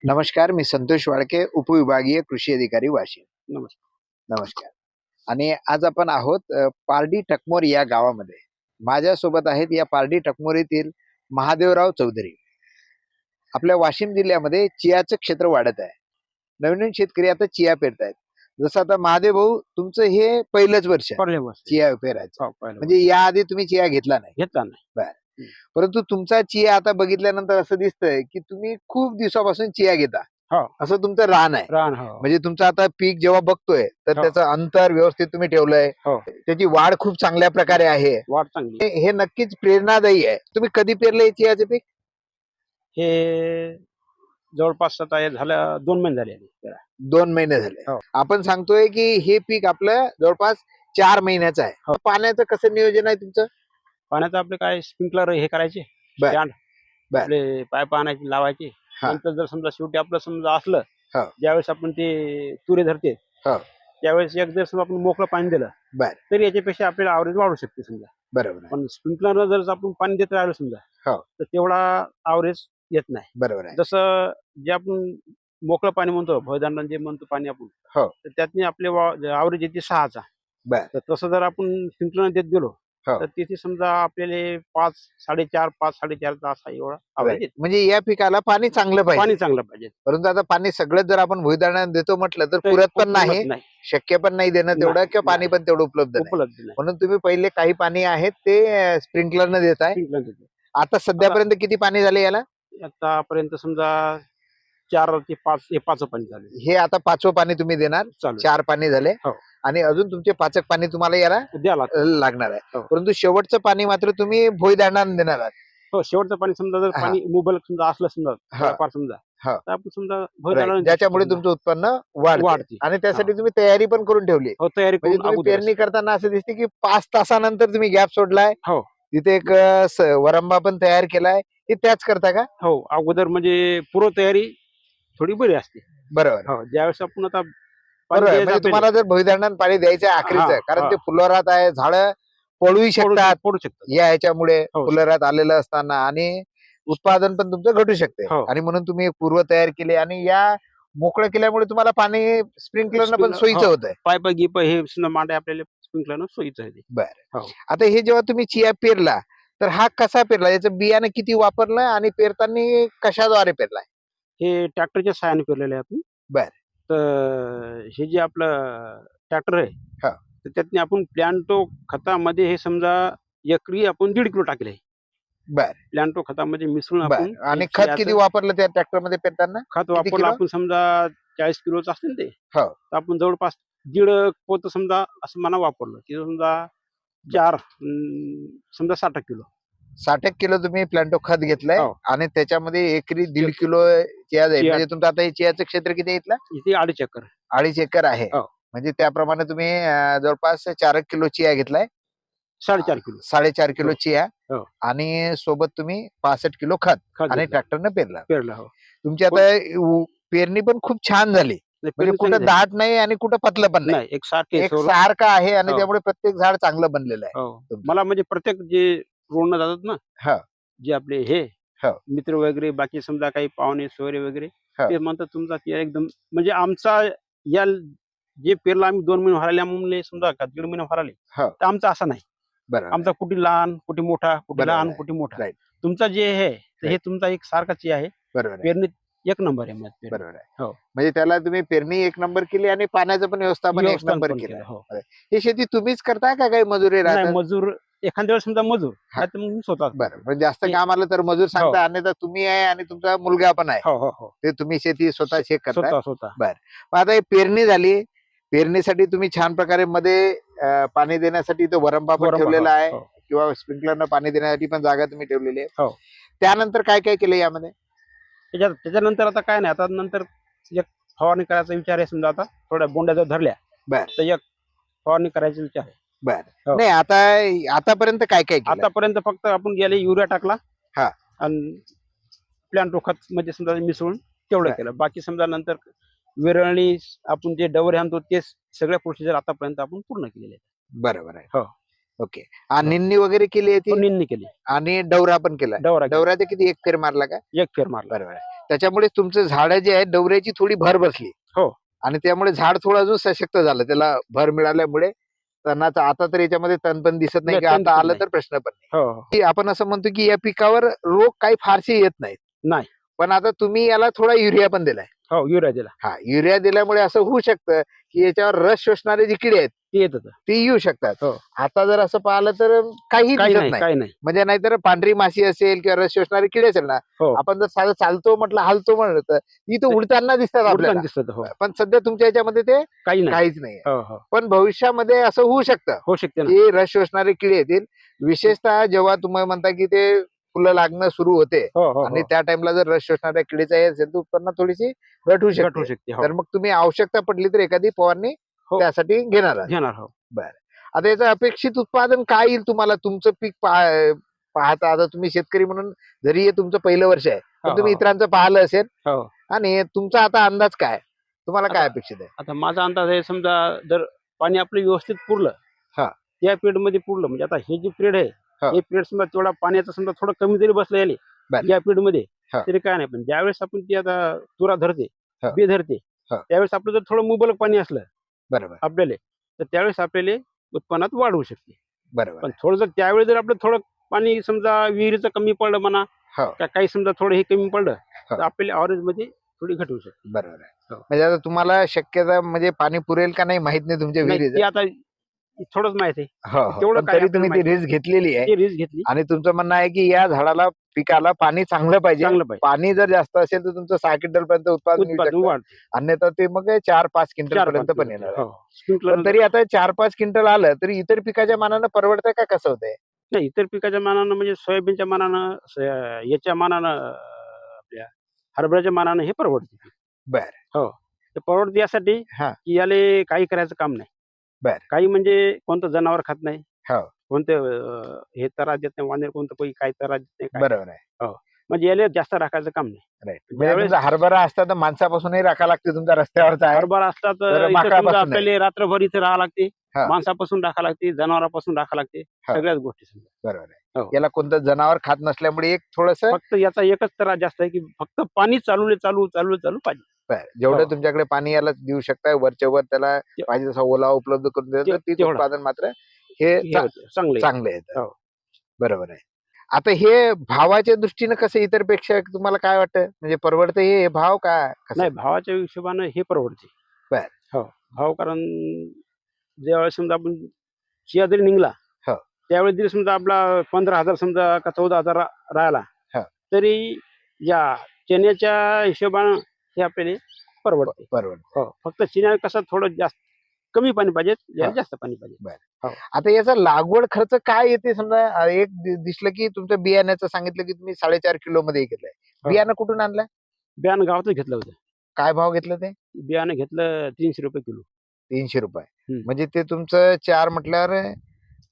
नमस्कार, मी संतोष वाळके, उपविभागीय कृषी अधिकारी वाशिम. नमस्कार. नमस्कार. आणि आज आपण आहोत पारडी टकमोर या गावामध्ये. माझ्यासोबत आहेत या पारडी टकमोरीतील महादेवराव चौधरी. आपल्या वाशिम जिल्ह्यामध्ये चियाचं क्षेत्र वाढत आहे. नवीन शेतकरी आता चिया पेरतायत. जसं आता महादेव भाऊ, तुमचं हे पहिलंच वर्ष आहे पहिल्या वर्षी. चिया पेरायचं. हो, पहिल्या म्हणजे याआधी तुम्ही चिया घेतला नाही. वर्षी. घेतला नाही. परंतु तुमचा चिया आता बघितल्यानंतर असं दिसतंय की तुम्ही खूप दिवसापासून चिया घेता. हो. असं तुमचं रान आहे. रान हो. म्हणजे तुमचं आता पीक जेव्हा बघतोय तर हो. त्याचं अंतर व्यवस्थित तुम्ही ठेवलंय. हो. त्याची वाढ खूप चांगल्या प्रकारे आहे. वाढ चांगली. हे नक्कीच प्रेरणादायी आहे. तुम्ही कधी पेरलंय चियाचं पीक? हे जवळपास आता झालं 2 महिने झाले त्याला. 2 महिने झाले. हो. आपण सांगतोय की हे पीक आपलं जवळपास 4 महिन्याचं आहे. हो. पाण्याचं कसं नियोजन आहे तुमचं? पाण्याचं आपले काय स्प्रिंकलर हे करायचे, बर. स्टँड बर. आपले पाईप आणायचे लावायचे. हा. नंतर जर समजा शेवटी आपलं समजा असलं, हो. ज्यावेळेस आपण ते तुरे धरते, हो. त्यावेळेस एक जर समजा आपण मोकळं पाणी दिलं बर. तरी याच्यापेक्षा आपल्याला आवरेज वाढू शकते समजा. बरोबर आहे. पण स्प्रिंकलरनं जर आपण पाणी देत राहिलो समजा, हो. तर तेवढा आवरेज येत नाही. बरोबर आहे. जसं जे आपण मोकळं पाणी म्हणतो, भयदांडा जे म्हणतो पाणी आपण, हो. तर त्यातनी आपले आवरेज येते 6चा. बर. तर तसं जर आपण स्प्रिंकलर देत गेलो, हो. तर तिथे समजा आपल्याला 5, 4.5, 5-4.5 तास एवढा आवरेज Right. येते. म्हणजे या पिकाला पाणी चांगलं पाणी पाहिजे. चांगलं पाहिजे. परंतु आता पाणी सगळं जर आपण भुईदाण्यात देतो म्हटलं तर तर पुरत पण उपलब्ध नाही, शक्य पण नाही देणं तेवढं, नाही, किंवा पाणी नाही. पण तेवढं उपलब्ध नाही. उपलब्ध नाही. म्हणून तुम्ही पहिले काही पाणी आहेत ते स्प्रिंकलरनं देताय. स्प्रिंकलर देतो. आता सध्यापर्यंत किती पाणी झाले याला? आतापर्यंत समजा 4 ते 5 हे 5 पाणी झाले. हे आता 5वं पाणी तुम्ही देणार. चालू 4 पाणी झाले. हो. आणि अजून तुमचे 5 पाणी तुम्हाला याला द्या लागतं. लागणार आहे. हो. परंतु शेवटचं पाणी मात्र तुम्ही भुईदाण्यानं देणार आहात. हो, शेवटचं पाणी समजा जर हा. पाणी मुबलक समजा असलं समजा, हा. थोडंफार समजा, हा. तर आपण समजा Right. भयदांडा ज्याच्यामुळे तुमचं उत्पन्न वाढते. वाढते. आणि त्यासाठी तुम्ही तयारी पण करून ठेवली. हो, तयारी म्हणजे करून तुम्ही अगोदरच. पेरणी करताना असं दिसते की 5 तासानंतर तुम्ही गॅप सोडलाय. हो. तिथे एक वरंबा पण तयार केलाय. हे त्याच करता का? हो, अगोदर म्हणजे पूर्व तयारी थोडी बरी असते. बरोबर. हो, ज्यावेळेस आपण आता बरोबर आहे. म्हणजे तुम्हाला जर भुईदाण्यानं पाणी द्यायचं आहे आखरीचं, हा, कारण हा. ते फुलोऱ्यात आहे, झाडं पळूही शकतात पडू शकतात. या ह्याच्यामुळे, हो. फुलोऱ्यात आलेलं असताना, आणि उत्पादन पण तुमचं घटू शकते. हो. आणि म्हणून तुम्ही एक पूर्व तयार केली, आणि या मोकळं केल्यामुळे तुम्हाला पाणी स्प्रिंकलरनं पण सोयीचं हो. होतंय. पाईप गिप हे समजा मांडे आपल्याला स्प्रिंकलरनं सोयीचं आहे ते. बरं. हो. आता हे जेव्हा तुम्ही चिया पेरला, तर हा कसा पेरला? याचं बियाणं किती वापरलं आणि पेरताना कशाद्वारे पेरलाय? हे ट्रॅक्टरच्या सहाय्याने पेरलेलं आहे आपण. बरं. तर हे जे आपलं ट्रॅक्टर आहे, हा. तर त्यातनी आपण प्लॅन्टो खतामध्ये हे समजा एकरी आपण 1.5 किलो टाकले आहे. बरं. प्लॅन्टो खतामध्ये मिसळून आपण बरं. आणि हे खत किती चियाचं वापरलं त्या ट्रॅक्टरमध्ये पेरताना? खत किती वापरलं किलो? आपण समजा 40 किलोचं असतं ना ते. हो. तर आपण जवळपास 1.5 पोतं समजा असं म्हणा वापरलं, की समजा 4 समजा 60 किलो. 60 किलो तुम्ही प्लांटो खत घेतलंय. हो. आणि त्याच्यामध्ये एकरी 1.5 किलो चिया जाईल. चिया. म्हणजे तुमचं आता हे चियाचं क्षेत्र किती आहे इथलं? इथे 2.5 एकर. 2.5 एकर आहे. हो. म्हणजे त्याप्रमाणे तुम्ही जवळपास 4 किलो चिया घेतलाय. 4.5 किलो 4.5 किलो हो. चिया. हो. आणि सोबत तुम्ही 65 किलो खत आणि घेतलं. ट्रॅक्टरनं पेरला. पेरलं. हो. तुमची आता पेरणी पण खूप छान झाली. म्हणजे पेरणी कुठं चांगली दाट नाही आणि कुठं पतलं पण नाही. नाही, एक सारखे एक सारखं आहे, आणि हो. त्यामुळे प्रत्येक झाड चांगलं बनलेलं आहे. हो. तुमचं. मला म्हणजे प्रत्येक जे रोडनं जातात ना, हो. जे आपले हे हो. मित्र वगैरे, बाकी समजा काही पाहुणे सोयरे वगैरे, हो. ते म्हणतात तुमचा चिया एकदम म्हणजे आमचा या जे पेरला आम्ही 2 महिने भरायला म्हणले समजा का 1.5 महिने भराले, हो. तर आमचा असा नाही. बरोबर. आमचा कुठे लहान, कुठे मोठा, कुठे बरोबर लहान, आहे. कुठे मोठा. राईट. तुमचा जे आहे तर हे Right. तुमचा एक सारखा चिया आहे. बरोबर आहे. पेरणीत 1 नंबर आहे. पेरणी. बरोबर आहे. हो. म्हणजे त्याला तुम्ही पेरणी 1 नंबर केली आणि पाण्याचं पण व्यवस्थापन 1 नंबर पण केलं. केलं. हो. ही शेती तुम्हीच करताय का काही मजुरी नाही, राहतात? मजूर एखाद्या वेळेस समजा मजूर, हा. नाहीतर मग मी स्वतः. बरं. म्हणजे जास्त ते- काम आलं तर मजूर सांगता, अन्यथा तुम्ही आहे आणि तुमचा मुलगा पण आहे. हो, हो, हो. ते तुम्ही शेती स्वतः शेत करताय. स्वतः. मग आता ही पेरणी झाली. पेरणीसाठी तुम्ही छान प्रकारे मध्ये पाणी देण्यासाठी तो वरंबा पण ठेवलेला आहे, हो. किंवा स्प्रिंकलरनं पाणी देण्यासाठी पण जागा तुम्ही ठेवलेली आहे. हो. त्यानंतर काय काय केलं यामध्ये? त्याच्यानंतर आता काय नाही, आता नंतर एक फवारणी करायचा विचार आहे. समजा आता थोड्या बोंड्या जर धरल्या, बर. तर एक फवारणी करायचा विचार आहे. बर. हो. नाही, आतापर्यंत काय काय केलं? आतापर्यंत फक्त आपण गेले युरिया टाकला, हा. आणि प्लॅन्टो खत मध्ये समजा मिसळून तेवढं बर. केलं. बाकी समजा नंतर विरळणी आपण जे डवरे आणतो ते सगळ्या प्रोसिजर आतापर्यंत आपण पूर्ण केलेले आहे. बरोबर आहे. हो. ओके. निंदणी वगैरे केली आहे ती, निंदणी केली, आणि डवरा पण केला. डवरा डवराचे किती, 1 फेर मारला का? 1 फेर मारला. बरोबर आहे. त्याच्यामुळे तुमचं झाड जे आहे डवऱ्याची थोडी भर बसली. हो. आणि त्यामुळे झाड थोडं अजून सशक्त झालं, त्याला भर मिळाल्यामुळे. तणाचं आता तर याच्यामध्ये तण पण दिसत नाही, नाही, की तण आता दिसत आलं नाही. तर प्रश्न पण नाही. हो हो की आपण असं म्हणतो की या पिकावर रोग काही फारसे येत नाहीत. नाही. पण आता तुम्ही याला थोडा युरिया पण दिलाय. हो युरिया दिला हा, युरिया दिल्यामुळे असं होऊ शकतं की याच्यावर रस शोषणारे जे किडे आहेत ते येत होतं. ते येऊ शकतात. हो. आता जर असं पाहिलं तर काही काही दिसत नाही नाही. काही नाही. म्हणजे नाहीतर पांढरी माशी असेल किंवा रस शोषणारे किडे असेल ना, हो. आपण जर साधं चालतो म्हटलं, हालतो म्हटलं तर इथं उडताना दिसतात उडताना आपल्याला. दिसत. हो. पण सध्या तुमच्या याच्यामध्ये ते काही नाही. काहीच नाही. हो हो पण भविष्यामध्ये असं होऊ शकतं होऊ शकते ना. की रस शोषणारे किडे येतील. विशेषतः जेव्हा तुम्ही म्हणता की ते फुलं लागणं सुरू होते हो हो आणि हो त्या टाइमला जर रस शोषणाऱ्या किडीचा हे असेल तर उत्पन्न थोडीशी घट होऊ घट होऊ शकते. शकते. हो तर मग तुम्ही आवश्यकता पडली तर एखादी फवारणी हो. त्यासाठी घेणार आहात. घेणार. हो. आता याचं अपेक्षित उत्पादन काय येईल तुम्हाला? तुमचं पीक पाहता आता तुम्ही शेतकरी म्हणून, जरी हे तुमचं पहिलं वर्ष आहे हो, पण तुम्ही हो. इतरांचं पाहिलं असेल, हो. आणि तुमचा आता अंदाज काय? तुम्हाला काय आता- अपेक्षित आहे? आता माझा अंदाज आहे, समजा जर पाणी आपलं व्यवस्थित पुरलं, हा. त्या पिरियड मध्ये पुरलं, म्हणजे आता हे जे पिरियड आहे, हा. हे पिरियड समजा तेवढा पाण्याचा समजा थोडं कमी जरी बसलं याले बरं. या पिरियड मध्ये, हा. तरी काय नाही. पण ज्यावेळेस आपण ती आता तुरा धरते, हा. बे धरते, हा. त्यावेळेस आपलं जर थोडं मुबलक पाणी असलं बरोबर आपल्याला, तर त्यावेळेस आपल्याला उत्पन्नात वाढ होऊ शकते. बरोबर पण थोडं जर त्यावेळेस जर आपलं थोडं पाणी समजा विहिरीचं कमी पडलं म्हणा, हो. का काही समजा थोडं हे कमी पडलं, हो. तर आपल्याला ॲव्हरेज मध्ये थोडी घट होऊ शकते. बरोबर आहे. हो. म्हणजे आता तुम्हाला शक्यता म्हणजे पाणी पुरेल का नाही माहित नाही तुमच्या नाही, विहिरीचं. ते आता थोडंच माहित आहे. हो, हो. तेवढं पण काय तरी आपल्याला तुम्ही ती माहिती रिस्क घेतलेली आहे ते रिस्क घेतली. आणि तुमचं म्हणणं आहे की या झाडाला, पिकाला पाणी चांगलं पाहिजे. चांगलं पाहिजे. पाणी जर जास्त असेल तर तुमचं 6 क्विंटल पर्यंत उत्पादन येऊ उत्पादन शकतं. वाढते. अन्यथा ते मग 4-5 क्विंटल 4-5 पर्यंत पण किलो. येणार आहे. हो. स्प्रिंकलर पण तरी आता 4-5 क्विंटल आलं तरी इतर पिकाच्या मानानं परवडतंय का कसं होतंय? नाही, इतर पिकाच्या मानानं म्हणजे सोयाबीनच्या मानानं, याच्या मानानं, आपल्या हरभऱ्याच्या मानानं हे परवडते. बर. हो. ते परवडते यासाठी हा. की याले काही करायचं काम नाही. बर. काही म्हणजे कोणतं जनावर खात नाही. हो. कोणतं हे त्रास देत नाही, वानेर कोणतं काही काही त्रास देत नाही काय. बरोबर आहे. हो. म्हणजे याला जास्त राखायचं काम नाही. राईट. म्हणजे ज्यावेळेस तुमचा हरभरा असता तर माणसापासूनही राखा लागते, तुमचा रस्त्यावरचा आहे. हरभरा असला तर तर इथं माकडापासून समजा आहे. आपल्याला रात्रभर इथे राहावं लागते. हा. माणसापासून राखावं लागते, जनावरापासून राखावं लागते, हा. सगळ्याच गोष्टी समजा. बरोबर आहे. हो. याला कोणतं जनावर खात नसल्यामुळे एक थोडस फक्त याचा एकच त्रास जास्त आहे की फक्त पाणी चालू पाहिजे. जेवढं हो. तुमच्याकडे पाणी याला देऊ शकताय वरच्या वर, त्याला पाहिजे तसा ओला उपलब्ध करून दिला तर पीक तेवढं. उत्पादन मात्र हे हे होतं, चांगलं आहे. चांगलं येतं. हो. बरोबर आहे. आता हे भावाच्या दृष्टीनं कसं इतर पेक्षा तुम्हाला काय वाटतं? म्हणजे परवडतं हे भाव का कसं? नाही, भावाच्या हिशोबानं हे परवडते. बर. हो. भाव कारण ज्यावेळेस समजा आपण चिया जरी निघला, हो. त्यावेळेस जरी समजा आपला 15,000 समजा का 14,000 राहिला, हो. तरी या चण्याच्या हिशोबानं हे आपल्याला परवडते. परवडतं. हो. फक्त चिन्या कसं थोडं जास्त कमी पाणी पाहिजे, याला हा. जास्त पाणी पाहिजे. आता याचा लागवड खर्च काय येते? समजा एक दिसलं की तुमचं बियाण्याचं सांगितलं की तुम्ही 4.5 किलो मध्ये घेतलंय. हो. बियाणं कुठून आणलं? बियाणं गावातच घेतलं होतं. काय भाव घेतलं ते? बियाणं घेतलं 300 रुपये किलो. 300 रुपये. हम्म. म्हणजे ते तुमचं 4 म्हटल्यावर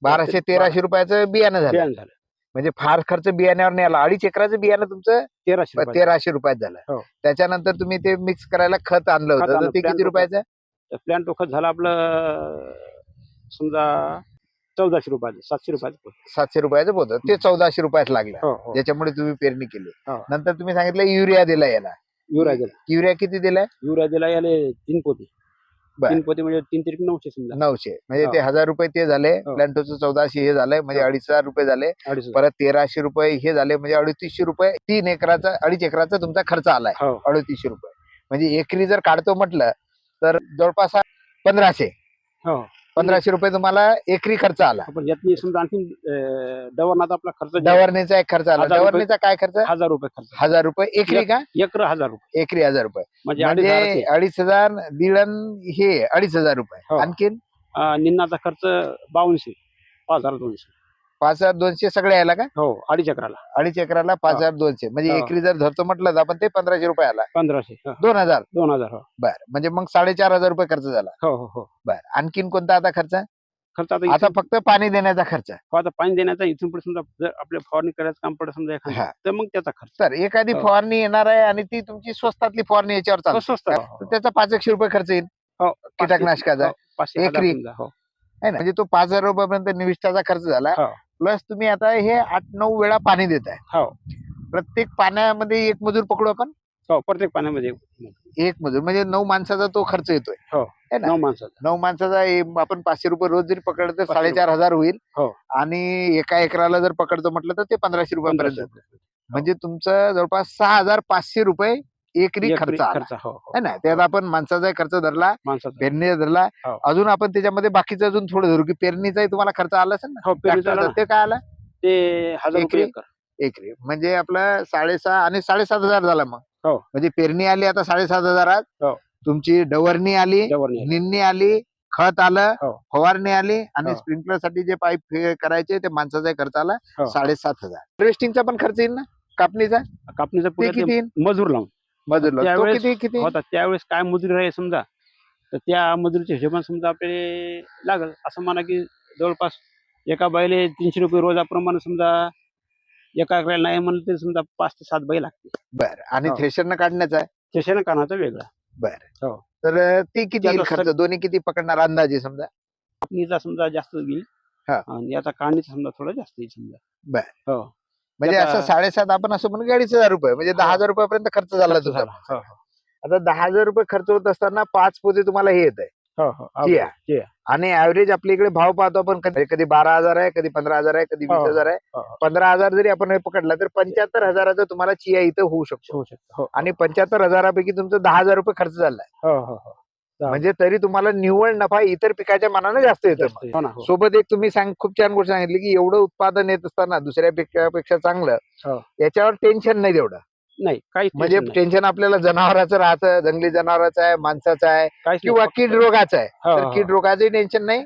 1200-1300 रुपयाचं बियाणं झालं. बियाणं झालं म्हणजे फार खर्च बियाण्यावर नाही आला. 2.5 एकराचं बियाणं तुमचं 1300 रुपये. 1300 रुपयात झालं. हो. त्याच्यानंतर तुम्ही ते मिक्स करायला खत आणलं खत होतं, तर आणलं, ते प्लॅन किती रुपयाचं? प्लॅन तो खत झालं आपलं समजा 1400 रुपयाचं, 700 रुपयाचं पोत. 700 रुपयाचं होतं, ते 1400 रुपयात लागलं. हो हो ज्याच्यामुळे तुम्ही पेरणी केली. हो. नंतर तुम्ही सांगितलं युरिया दिला याला. युरिया दिला. युरिया किती दिलाय? युरिया दिला याले 3 पोते. बर. 3 पोते म्हणजे 3 3 900 समजा. 900 म्हणजे हो. ते 1000 रुपये ते झाले. हो. प्लॅन्टोचं 1400 हे झालंय, म्हणजे हो. 2500 रुपये झाले. 250. परत 1300 रुपये हे झाले, म्हणजे 3800 रुपये. 3 एकराचा 2.5 एकराचा तुमचा खर्च आलाय. हो. 3800 रुपये. म्हणजे एकरी जर काढतो म्हटलं तर जवळपास 1500 हो. 1500 रुपये तुम्हाला एकरी खर्च आला. आपण यातनी समजा आणखी डवरणाचा आपला खर्च जे डवरणीचा एक खर्च आला. 1000 रुपये. डवरणीचा काय खर्च? 1000 रुपये खर्च. 1000 रुपये एकरी का? एकर 1000 रुपये. एकरी 1000 रुपये. म्हणजे म्हणजे 2500. 2500 दीड हे 2500 रुपये. हो. आणखीन निन्नाचा खर्च 5200, 5200. 5200 सगळे यायला का? हो, 2.5 एकराला 2.5 एकराला 5200. म्हणजे हो. एकरी जर धरतो म्हटलं तर आपण ते 1500 रुपये आला. 1500. 2000. 2000. हो बर. म्हणजे मग 4500 रुपये खर्च झाला. हो हो हो. बर. आणखीन कोणता आता खर्च? खर्च आता आता फक्त पाणी देण्याचा खर्च. आता पाणी देण्याचा इथून पुढे समजा जर आपल्या फवारणी करायचं काम पडलं समजा एखादं, हा. तर मग त्याचा खर्च तर एखादी हो. फवारणी येणार आहे आणि ती तुमची स्वस्तातली फवारणी याच्यावर चालते. स्वस्त तर त्याचा 500 रुपये खर्च येईल हो. कीटकनाशकाचा. 500 एकरी. समजा. हो आहे ना. म्हणजे तो 5000 रुपयापर्यंत निविष्ठाचा खर्च झाला. हो. प्लस तुम्ही आता हे 8-9 वेळा पाणी देताय. हो. प्रत्येक पाण्यामध्ये एक मजूर पकडू आपण. हो, प्रत्येक पाण्यामध्ये एक मजूर म्हणजे 9 माणसाचा तो खर्च येतोय हो. है ना? 9 माणसाचा 9 माणसाचा आपण 500 रुपये रोज जरी पकडलं तर 500 4,500 होईल. हो. आणि एका एकराला जर पकडतो म्हटलं तर ते 1500 रुपयापर्यंत 1500 जातं. म्हणजे तुमचं जवळपास 6,500 रुपये एकरी खर्च आला खर्च हो हो है ना? त्यात आपण माणसाचा खर्च धरला, माणसाचा पेरणीचा धरला, हो. अजून आपण त्याच्यामध्ये बाकीचं अजून थोडं धरू की पेरणीचाही तुम्हाला खर्च आला असेल ना हो पेरणीचा आला ट्रॅक्टरचा, ना ते काय आला ते 1000 रुपये एकरी? एकर एकरी म्हणजे आपलं 6.5 आणि 7,500 झाला मग. हो. म्हणजे पेरणी आली आता 7,500 हो. तुमची डवरणी आली, डवरणी आली. निंदणी आली, खत आलं, हो. फवारणी आली आणि हो. स्प्रिंकलर साठी जे पाईप करायचे ते माणसाचा खर्च आला हो. 7,500. हार्वेस्टिंगचा पण खर्च येईल ना कापणीचा, कापणीचा ते पुढे किती येईल मजूर लावून मजूरला, तो त्यावेळेस किती होता त्यावेळेस काय मजुरी राहील समजा तर त्या मजुरीच्या हिशोबाने समजा आपल्याला लागल असं म्हणा की जवळपास एका बाईले 300 रुपये रोजाप्रमाणे समजा एका एकराला नाही म्हणलं तरी समजा 5 ते 7 बाई लागते. बर आणि हो. थ्रेशरनं काढण्याचा शेण कानाचा वेगळा बर. हो. तर ते किती येईल त्याचा खर्च, दोन्ही किती पकडणार अंदाजे समजा? कापणीचा समजा जास्त येईल हा. आणि याचा काढणीचा समजा थोडा जास्त येईल समजा. बर. हो म्हणजे आता- असं 7,500 आपण असं म्हणून 2,500 रुपये म्हणजे 10,000 रुपयापर्यंत खर्च झाला खर्च तुमचा. झाला. हो, हो. आता 10,000 रुपये खर्च होत असताना 5 पोते तुम्हाला हे येत आहे हो, हो. चिया. चिया. आणि ऍव्हरेज आपल्या इकडे भाव पाहतो आपण, कधी 12,000 आहे, कधी 15,000 आहे, कधी हो, 20,000 आहे. हो, हो. 15,000 जरी आपण हे पकडला तर 75,000 तुम्हाला चिया इथं होऊ शकतो. होऊ शकतो. हो, आणि 75,000 पैकी तुमचं 10,000 रुपये खर्च झालाय. हो, हो, हो. म्हणजे तरी तुम्हाला निव्वळ नफा इतर पिकाच्या मानाने जास्त येतो. जास्त येईल. हो ना, हो. सोबत एक तुम्ही खूप छान गोष्ट सांगितली की एवढं उत्पादन येत असताना दुसऱ्या पिकापेक्षा चांगलं, हो. याच्यावर टेन्शन नाही तेवढं. नाही काहीच म्हणजे tension नाही. टेन्शन आपल्याला जनावराचं राहतं, जंगली जनावराचं आहे, माणसाचं आहे काहीच किंवा नाही. कीड रोगाचं आहे. हो, तर हो. कीड रोगाचंही टेन्शन नाही.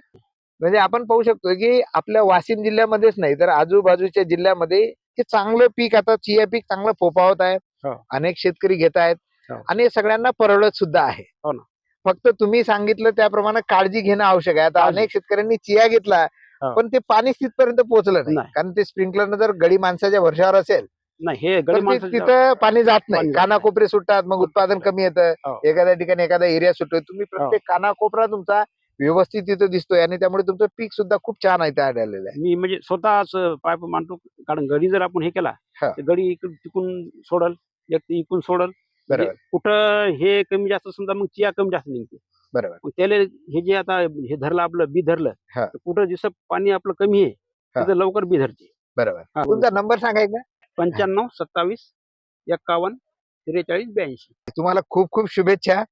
म्हणजे आपण पाहू शकतो की आपल्या वाशिम जिल्ह्यामध्येच नाही तर आजूबाजूच्या जिल्ह्यामध्ये हे चांगलं पीक, आता चिया पीक चांगलं फोफावत आहे. हो. अनेक शेतकरी घेत आहेत हो. आणि हे सगळ्यांना परवडत सुद्धा आहे. हो ना. फक्त तुम्ही सांगितलं त्याप्रमाणे काळजी घेणं आवश्यक आहे. आता काळजी. अनेक शेतकऱ्यांनी चिया घेतला हो. पण ते पाणी तिथपर्यंत पोहोचलं नाही, नाही. कारण ते स्प्रिंकलरनं जर गडी माणसाच्या वर्षावर असेल नाही हे तर गडी ते माणसाच्या तिथं पाणी जात नाही, पाणी जात कानाकोपरे सुटतात, मग उत्पादन कमी येतं. हो. एखाद्या ठिकाणी एखादा एरिया सुटतोय, तुम्ही प्रत्येक कानाकोपरा तुमचा व्यवस्थित तिथं दिसतोय आणि त्यामुळे तुमचं पीक सुद्धा खूप छान आहे त्या आढळलेलं आहे. मी म्हणजे स्वतःच पाय मानतो कारण गडी जर आपण हे केला हा. तर गडी इकडून तिकून सोडल एक ती इकून सोडल. म्हणजे बरोबर कुठं हे कमी जास्त समजा मग चिया कमी जास्त निघते. बरोबर. मग त्याला हे जे आता हे धरलं आपलं बी धरलं हा. तर कुठं जसं पाणी आपलं कमी आहे हा. तिथं लवकर बी धरते. बरोबर. हा. तुमचा नंबर सांगायचा? 95 27 51 43 82. तुम्हाला खूप खूप शुभेच्छा.